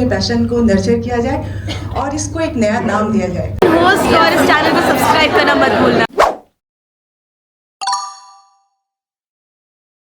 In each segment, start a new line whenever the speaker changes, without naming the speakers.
अपने पैशन को नर्चर किया जाए और इसको एक नया नाम दिया जाए।
दोस्त और इस चैनल को सब्सक्राइब करना मत भूलना।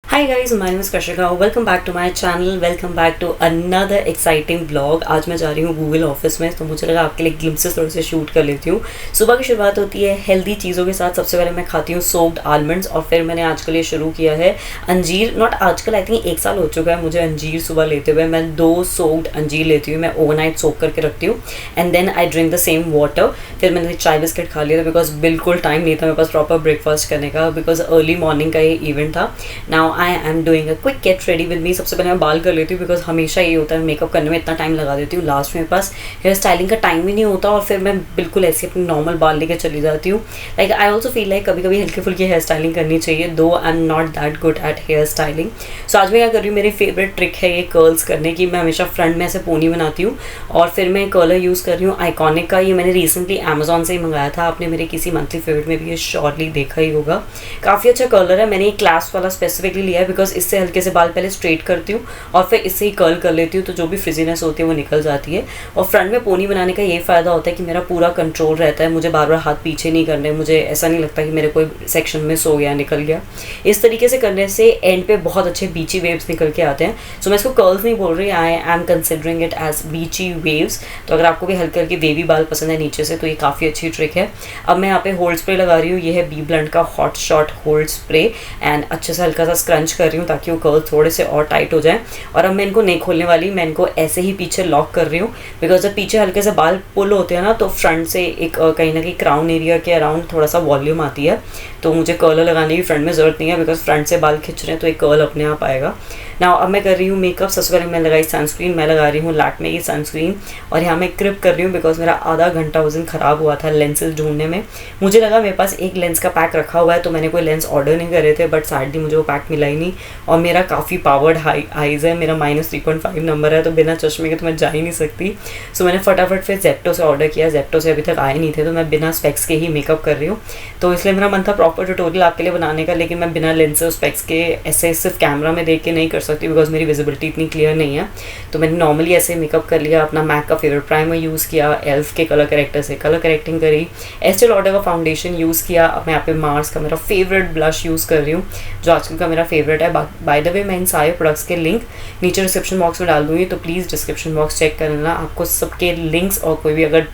Hi guys, my name is Kashika. Welcome back to my channel. Welcome back to another exciting vlog. आज मैं जा रही हूँ गूगल ऑफिस में, तो मुझे लगा आपके लिए ग्लिम्पसेस थोड़े से शूट कर लेती हूँ। सुबह की शुरुआत होती है हेल्दी चीज़ों के साथ। सबसे पहले मैं खाती हूँ सोक्ड आलमंड्स और फिर मैंने आजकल ये शुरू किया है अंजीर। नॉट आजकल, आई थिंक 1 साल हो चुका है मुझे अंजीर सुबह लेते हुए। मैं 2 सोक्ड अंजीर लेती हूँ, मैं ओवरनाइट सोक करके रखती हूँ and then I drink the same water. फिर मैंने चाय बिस्किट खा लिया था बिकॉज बिल्कुल टाइम नहीं था मेरे पास प्रॉपर ब्रेकफास्ट करने का, बिकॉज अर्ली मॉर्निंग का ये इवेंट था। Now I am doing quick get ready with me. सबसे पहले मैं बाल कर लेती हूँ बिकॉज हमेशा ये होता है मेकअप करने में इतना टाइम लगा देती हूँ, लास्ट में मेरे पास हेयर स्टाइलिंग का टाइम भी नहीं होता और फिर मैं बिल्कुल ऐसे अपनी नॉर्मल बाल लेकर चली जाती हूँ। Like I also feel like कभी कभी हल्की फुल्की हेयर स्टाइलिंग करनी चाहिए, though I am not that good at hair styling. So आज मैं क्या कर रही हूँ, मेरी फेवरेट ट्रिक है ये कर्ल्स करने की। मैं हमेशा फ्रंट में ऐसे पोनी बनाती हूँ और फिर मैं कर्लर यूज़ कर रही हूँ आइकॉनिक का। ये मैंने रिसेंटली अमेजोन से ही मंगाया था, आपने मेरे किसी मंथली फेवरेट में भी ये शॉर्टली देखा ही होगा। काफ़ी अच्छा कर्लर है, मैंने ये क्लास वाला स्पेसिफिकली लिया है बिकॉज इससे हल्के से बाल पहले स्ट्रेट करती हूँ और फिर इससे ही कर्ल कर लेती हूँ, तो जो भी फ्रिजीनेस होती है वो निकल जाती है। और फ्रंट में पोनी बनाने का ये फ़ायदा होता है कि मेरा पूरा कंट्रोल रहता है, मुझे बार बार हाथ पीछे नहीं करने, मुझे ऐसा नहीं लगता कि मेरे कोई सेक्शन मिस हो गया, निकल गया। इस तरीके से करने से एंड पे बहुत अच्छे बीची वेव्स निकल के आते हैं। सो मैं इसको कर्ल्स नहीं बोल रही, I am considering it as beachy waves. तो अगर आपको भी हल्के हल्के वेवी बाल पसंद है नीचे से तो ये काफ़ी अच्छी ट्रिक है। अब मैं यहाँ पे होल्ड स्प्रे लगा रही हूँ, ये है बी ब्लंट का hot shot hold spray and अच्छे से हल्का सा स्क्रंच कर रही हूँ ताकि वो कर्ल थोड़े से और टाइट हो जाए। और अब मैं इनको नहीं खोलने वाली, मैं इनको ऐसे ही पीछे लॉक कर रही हूँ बिकॉज जब पीछे हल्के से बाल पुल होते हैं ना तो फ्रंट से एक कहीं ना कहीं क्राउन एरिया के अराउंड थोड़ा सा वॉल्यूम आती है, तो मुझे कर्लर लगाने की फ्रंट में ज़रूरत नहीं है बिकॉज फ्रंट से बाल खिंच रहे हैं तो एक कर्ल अपने आप आएगा। ना अब मैं कर रही हूँ मेकअप। सबसे पहले मैं लगाई सनस्क्रीन, मैं लगा रही हूँ लैक्मे की सनस्क्रीन और यहाँ मैं क्रिप कर रही हूँ बिकॉज मेरा आधा घंटा उस दिन ख़राब हुआ था लेंसेज ढूंढने में। मुझे लगा मेरे पास एक लेंस का पैक रखा हुआ है तो मैंने कोई लेंस ऑर्डर नहीं करे थे, बट सैडली मुझे वो पैक मिला ही नहीं। और मेरा काफ़ी पावर्ड आइज़ है, मेरा -3.5 नंबर है, तो बिना चश्मे के तो मैं जा ही नहीं सकती। सो मैंने फटाफट फिर जेप्टो से ऑर्डर किया, जेप्टो से अभी तक आए नहीं थे तो मैं बिना स्पेक्स के ही मेकअप कर रही हूँ। तो इसलिए मेरा मन था प्रॉपर ट्यूटोरियल आपके लिए बनाने का, लेकिन मैं बिना लेंस और स्पेक्स के ऐसे सिर्फ कैमरा में देख के नहीं कर सकती बिकॉज मेरी विजिबिलिटी इतनी क्लियर नहीं है। तो मैंने नॉर्मली ऐसे मेकअप कर लिया, अपना मैक का फेवरेट प्राइमर यूज़ किया, एल्फ के कलर करेक्टर से कलर करेक्टिंग करी, एस्टे लॉडर का फाउंडेशन यूज़ किया। अब मैं यहाँ पे मार्स का मेरा फेवरेट ब्लश यूज़ कर रही हूँ जो आजकल का मेरा फेवरेट है। बाय द वे मैं इन सारे प्रोडक्ट्स के लिंक नीचे डिस्क्रिप्शन बॉक्स में डाल दूँगी, तो प्लीज़ डिस्क्रिप्शन बॉक्स चेक कर लेना, आपको सबके लिंक्स और कोई भी अगर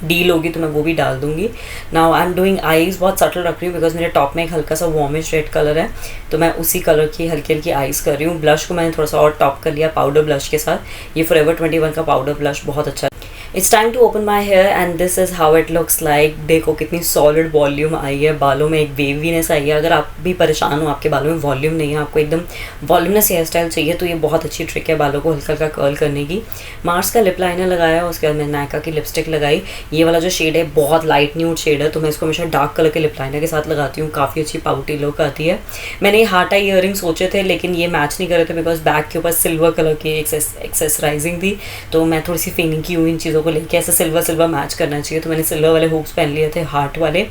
डील होगी तो मैं वो भी डाल दूंगी। Now I am doing eyes, बहुत सटल रख रही हूँ बिकॉज मेरे टॉप में एक हल्का सा वार्मिश रेड कलर है तो मैं उसी कलर की हल्की हल्की आईज कर रही हूँ। ब्लश को मैंने थोड़ा सा और टॉप कर लिया पाउडर ब्लश के साथ, ये फॉरएवर 21 का पाउडर ब्लश बहुत अच्छा है। It's time to open my hair and this is how it looks like. देखो कितनी सॉलिड वॉल्यूम आई है, बालों में एक वेवीनेस आई है। अगर आप भी परेशान हो, आपके बालों में वॉल्यूम नहीं है, आपको एकदम वॉल्यूमनेस हेयर स्टाइल चाहिए तो ये बहुत अच्छी ट्रिक है बालों को हल्का हल्का कर्ल करने की। मार्स का लिप लाइनर लगाया, उसके बाद मैंने नायका की लिपस्टिक लगाई। ये वाला जो शेड है बहुत लाइट न्यूड शेड है तो मैं इसको हमेशा डार्क कलर के लिप लाइनर के साथ लगाती हूँ, काफ़ी अच्छी पाउटी लुक आती है। मैंने ये हार्ट आई ईयरिंग सोचे थे लेकिन ये मैच नहीं कर रहे थे बिकॉज बैक के ऊपर सिल्वर कलर की एक्सेसराइजिंग थी, तो मैं थोड़ी सी फीलिंग की हुई इन चीज़ों को लेकर, ऐसे सिल्वर मैच करना चाहिए तो मैंने सिल्वर वाले हुक्स पहन लिए थे, हार्ट वाले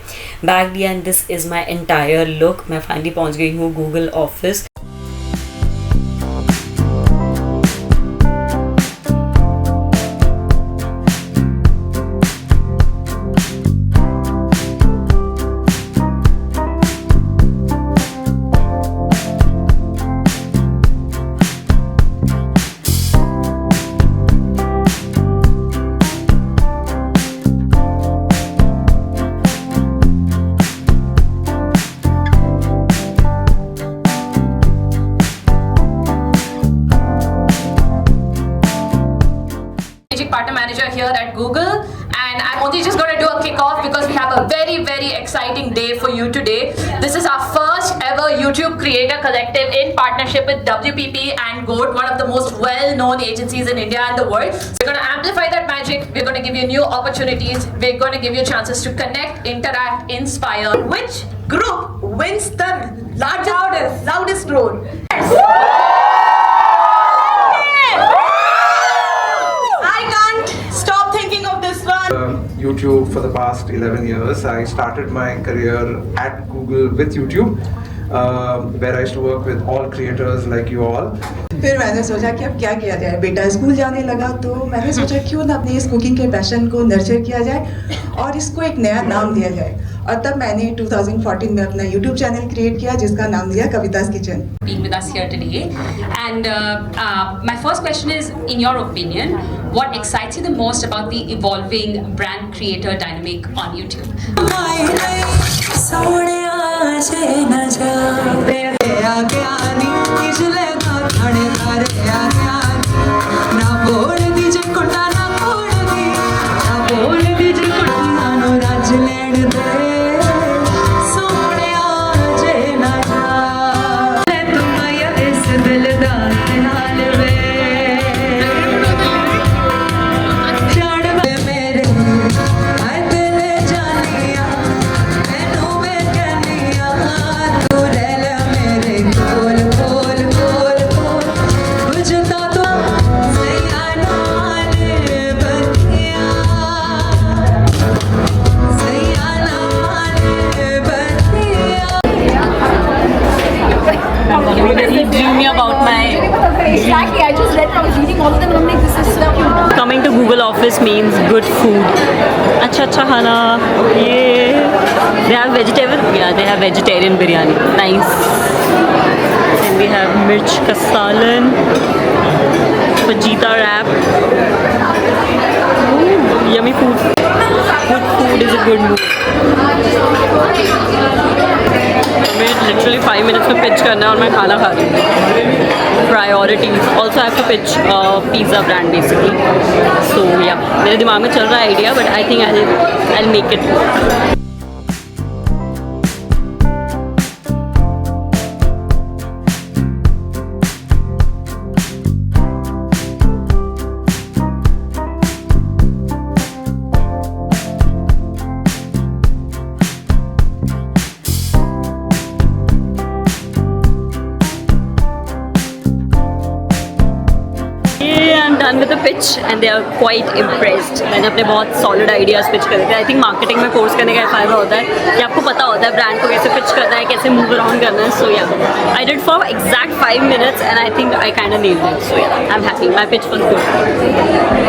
बैग दिया and this is my entire look. मैं फाइनली पहुँच गई हूँ Google office.
Partner manager here at Google, and I'm only just going to do a kickoff because we have a very exciting day for you today. This is our first ever YouTube creator collective in partnership with WPP and GOAT, one of the most well-known agencies in India and the world. So we're going to amplify that magic. We're going to give you new opportunities. We're going to give you chances to connect, interact, inspire.
Which group wins the loudest roar?
YouTube for the past 11 years. I started my career at Google with YouTube, where I used to work with all creators like you all.
फिर मैंने सोचा कि अब क्या किया जाए, बेटा school जाने लगा तो मैंने सोचा क्यों ना अपने इस कुकिंग के पैशन को नर्चर किया जाए और इसको एक नया नाम दिया जाए। और तब मैंने 2014 में अपना YouTube चैनल क्रिएट किया जिसका नाम दिया कविता's kitchen.
Being with us here today, and my first question is, in your opinion, what excites you the most about the evolving brand creator dynamic on YouTube?
Exactly, I just read it, I was reading all of them and I'm like, this is so cute.
Coming to Google Office means good food. अच्छा खाना. Yeah. They have vegetable? Yeah, they have vegetarian biryani. Nice. And we have mirch ka salan, fajita wrap. Ooh, yummy food. Good food is a good mood. हमें literally 5 minutes में pitch करना है और मैं खाना खा रही हूँ. Priorities also have to pitch pizza brand basically. So yeah मेरे दिमाग में चल रहा है idea, but I think I make it. Done with the pitch and they are quite impressed. मैंने अपने बहुत solid ideas pitch करे थे. I think marketing में course करने का फ़ायदा होता है कि आपको पता होता है brand को कैसे pitch करना है, कैसे move around करना है. So yeah, I did for exact 5 minutes and I think I kind of nailed it. So yeah, I'm happy. My pitch was good.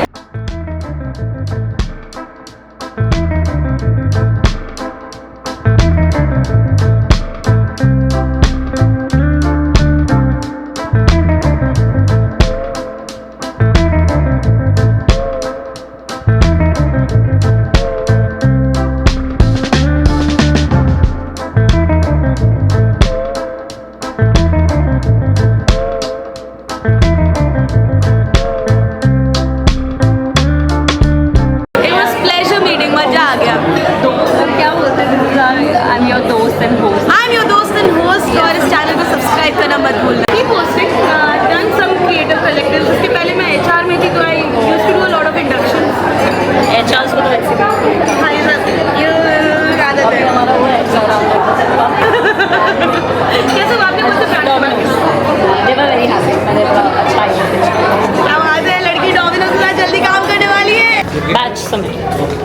Batch submit.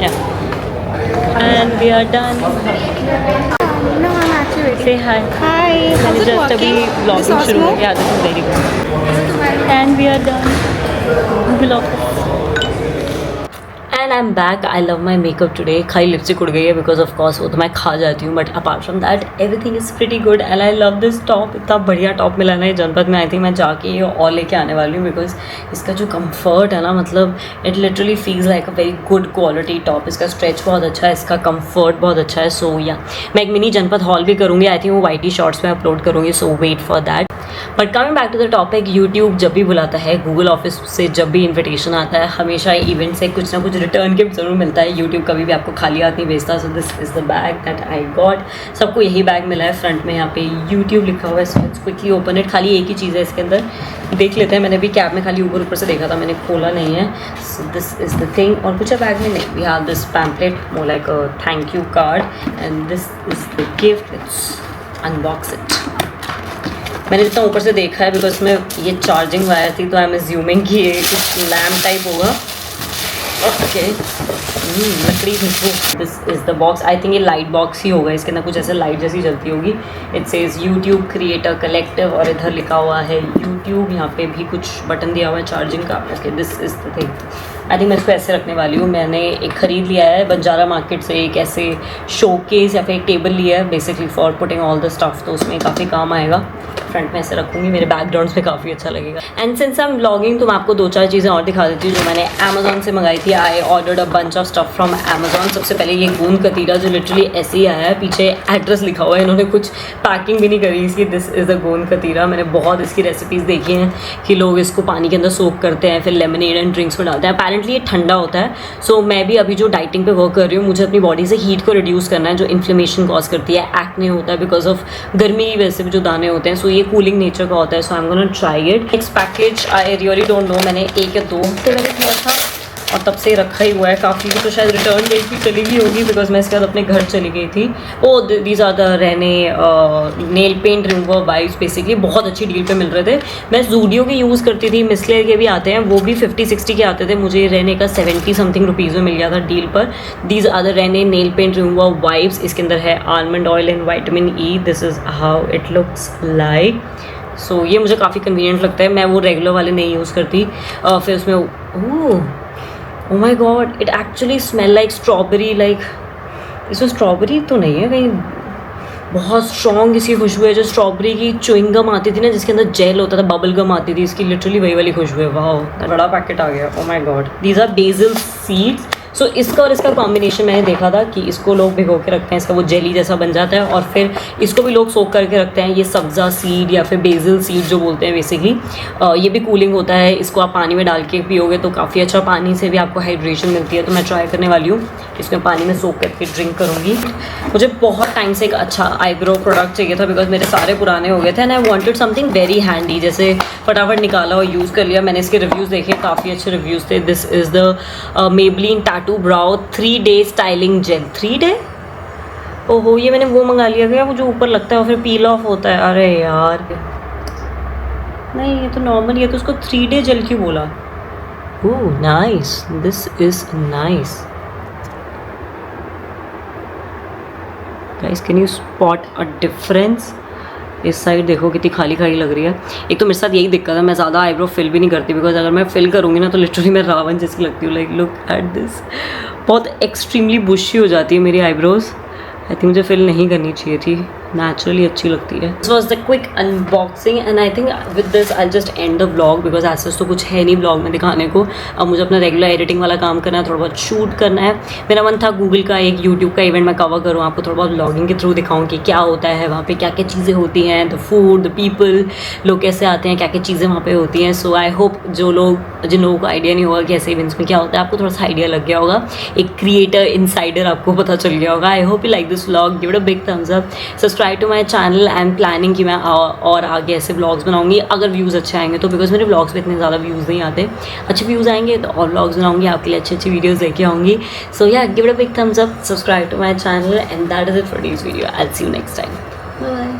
Yeah. And we are done.
No, I'm actually waiting.
Say hi.
Hi. How's it
just
working?
अभी vlogging शुरू हो गया. This is very good. And we are done. Google Office. And I'm back. I love my makeup today. खाली lipstick उड़ गई है because of course वो तो मैं खा जाती हूँ. But apart from that, everything is pretty good. And I love this top. इतना बढ़िया टॉप मिला ना ये जनपद में. I think मैं जाके ये और लेके आने वाली हूँ because इसका जो comfort है ना, मतलब it literally feels like a very good quality top. इसका stretch बहुत अच्छा है, इसका comfort बहुत अच्छा है. So yeah, मैं एक मिनी जनपद हॉल भी करूँगी. I think वो YT शॉर्ट्स में अपलोड करूँगी. So wait for that. But coming back to the topic, YouTube जब भी बुलाता है, गूगल ऑफिस से जब भी इन्विटेशन आता है, हमेशा इवेंट से कुछ ना कुछ रिटर्न गिफ्ट ज़रूर मिलता है. यूट्यूब कभी भी आपको खाली हाथ नहीं भेजता. सो this is the bag that I got. सबको यही बैग मिला है. फ्रंट में यहाँ पे यूट्यूब लिखा हुआ है. So let's quickly open it. खाली एक ही चीज़ है इसके अंदर, देख लेते हैं. मैंने भी कैब में खाली ऊपर से देखा था, मैंने खोला नहीं है. So this is the thing. और कुछ है बैग में? नहीं. We have this pamphlet, more like a thank you card, and this is the gift. Let's unbox it. मैंने जितना ऊपर से देखा है, बिकॉज में ये चार्जिंग वायर थी, तो आई एम अज्यूमिंग कि ये कुछ लैम्प टाइप होगा. ओके, लकड़ी खुशबू। This is the box. I think ये लाइट बॉक्स ही होगा, इसके अंदर कुछ ऐसे लाइट जैसी जलती होगी। It says YouTube creator collective और इधर लिखा हुआ है यूट्यूब। यहाँ पे भी कुछ बटन दिया हुआ है चार्जिंग का। Okay, this is the thing. I think मैं इसको ऐसे रखने वाली हूँ। मैंने एक ख़रीद लिया है बंजारा मार्केट से, एक ऐसे शोकेस या फिर एक टेबल लिया है basically for putting all the stuff, तो उसमें काफ़ी काम आएगा। फ्रंट में ऐसे रखूँगी, मेरे बैकग्राउंड्स पे काफ़ी अच्छा लगेगा। And since I am vlogging तो मैं आपको 2-4 चीज़ें और दिखा देती हूँ जो मैंने अमेजोन से मंगाई थी। I ordered a bunch of stuff from Amazon. सबसे पहले ये गोंद कतीरा जो लिटरली ऐसे ही आया है, पीछे एड्रेस लिखा हुआ है, इन्होंने कुछ पैकिंग भी नहीं करी इसकी। दिस इज़ अ गोंद कतीरा। मैंने बहुत इसकी रेसिपीज़ देखी हैं कि लोग इसको पानी के अंदर सोक करते हैं, फिर लेमनेड एंड ड्रिंक्स में डालते हैं। अपेरेंटली ये ठंडा होता है। सो मैं भी अभी जो डाइटिंग पे वर्क कर रही हूँ, मुझे अपनी बॉडी से हीट को रिड्यूस करना है जो इन्फ्लेमेशन कॉज करती है, एक्ने होता है बिकॉज ऑफ गर्मी की वजह से भी जो दाने होते हैं। सो ये कूलिंग नेचर का होता है। So I am gonna try it. Next package I really don't know, मैंने 1 या 2 हफ्ते पहले किया था और तब से रखा ही हुआ है। काफ़ी तो शायद रिटर्न डेट भी चली गई होगी बिकॉज मैं इसके बाद अपने घर चली गई थी। ओ दीज आर द रहने nail paint remover wipes. Basically बहुत अच्छी डील पे मिल रहे थे। मैं जूडियो के यूज़ करती थी, मिसलेयर के भी आते हैं, वो भी 50-60 के आते थे। मुझे रहने का 70 समथिंग रुपीज़ में मिल गया था डील पर। दीज आर द रहने नेल पेंट रिमूवर वाइप्स। इसके अंदर है almond oil and vitamin E. This is how it looks like. So ये मुझे काफ़ी कन्वीनियंट लगता है। मैं वो रेगुलर वाले नहीं यूज़ करती। फिर उसमें ओह my God, it actually smell like strawberry. Like इसमें स्ट्रॉबेरी तो नहीं है, कहीं बहुत स्ट्रॉन्ग इसकी खुशबू है। जो स्ट्रॉबेरी की च्युइंग गम आती थी ना जिसके अंदर जेल होता था, बबल गम आती थी, इसकी लिटरली वही वाली खुशबू है। वाह, बड़ा पैकेट आ गया। Oh my god, these are basil seeds. So इसका और इसका कॉम्बिनेशन मैंने देखा था कि इसको लोग भिगो के रखते हैं, इसका वो जेली जैसा बन जाता है, और फिर इसको भी लोग सोक करके रखते हैं। ये सब्ज़ा सीड या फिर बेसिल सीड जो बोलते हैं बेसिकली, ये भी कूलिंग होता है। इसको आप पानी में डाल के पियोगे तो काफ़ी अच्छा, पानी से भी आपको हाइड्रेशन मिलती है। तो मैं ट्राई करने वाली हूँ, इसमें पानी में सोक करके ड्रिंक करूँगी। मुझे बहुत टाइम से एक अच्छा आईब्रो प्रोडक्ट चाहिए था बिकॉज मेरे सारे पुराने हो गए थे and I wanted something very handy, जैसे फटाफट निकाला और यूज़ कर लिया। मैंने इसके रिव्यूज़ देखे, काफ़ी अच्छे रिव्यूज़ थे। This is the Maybelline tattoo brow 3-day styling gel. 3 day? ओहो, ये मैंने वो मंगा लिया गया, वो जो ऊपर लगता है और फिर पील ऑफ होता है। अरे यार नहीं, ये तो नॉर्मल, ये तो उसको 3 डे जेल क्यों बोला? Oh nice, this is nice. Guys can you spot a difference? इस साइड देखो कितनी खाली खाली लग रही है। एक तो मेरे साथ यही दिक्कत है, मैं ज़्यादा आईब्रो फिल भी नहीं करती बिकॉज अगर मैं फिल करूँगी ना तो लिटरली मैं रावण जैसी लगती हूँ। लाइक लुक एट दिस, बहुत एक्सट्रीमली बुशी हो जाती है मेरी आईब्रोज। आई थिंक मुझे फिल नहीं करनी चाहिए थी, नेचुरली अच्छी लगती है। This was the quick unboxing and I think with this I just and the blog because ऐसा तो कुछ है नहीं ब्लॉग में दिखाने को। अब मुझे अपना रेगुलर एडिटिंग वाला काम करना है, थोड़ा बहुत शूट करना है। मेरा मन था गूगल का एक यूट्यूब का इवेंट मैं कवर करूँ, आपको थोड़ा बहुत ब्लॉगिंग के थ्रू दिखाऊँ कि क्या होता है वहाँ पे, क्या क्या चीज़ें होती हैं, द फूड, द पीपल, लोग कैसे आते हैं, क्या क्या चीज़ें वहाँ पे होती हैं। सो आई होप जिन लोगों को आइडिया नहीं होगा कि ऐसे इवेंट्स में क्या होता है, आपको थोड़ा सा आइडिया लग गया होगा, एक क्रिएटर इनसाइडर आपको पता चल गया होगा। I hope you like this vlog, give it a big thumbs up, subscribe to my channel. I am planning कि मैं और आगे ऐसे व्लॉग्स बनाऊंगी अगर व्यूज़ अच्छे आएंगे तो, बिकॉज मेरे व्लॉग्स पे इतने ज़्यादा व्यूज़ नहीं आते। अच्छे व्यूज़ आएंगे तो और व्लॉग्स बनाऊंगी, आपके लिए अच्छी अच्छी वीडियोस लेके आऊँगी। So yeah give it a big thumbs up, subscribe to my channel and that is it for this video. I will see you next time. Bye.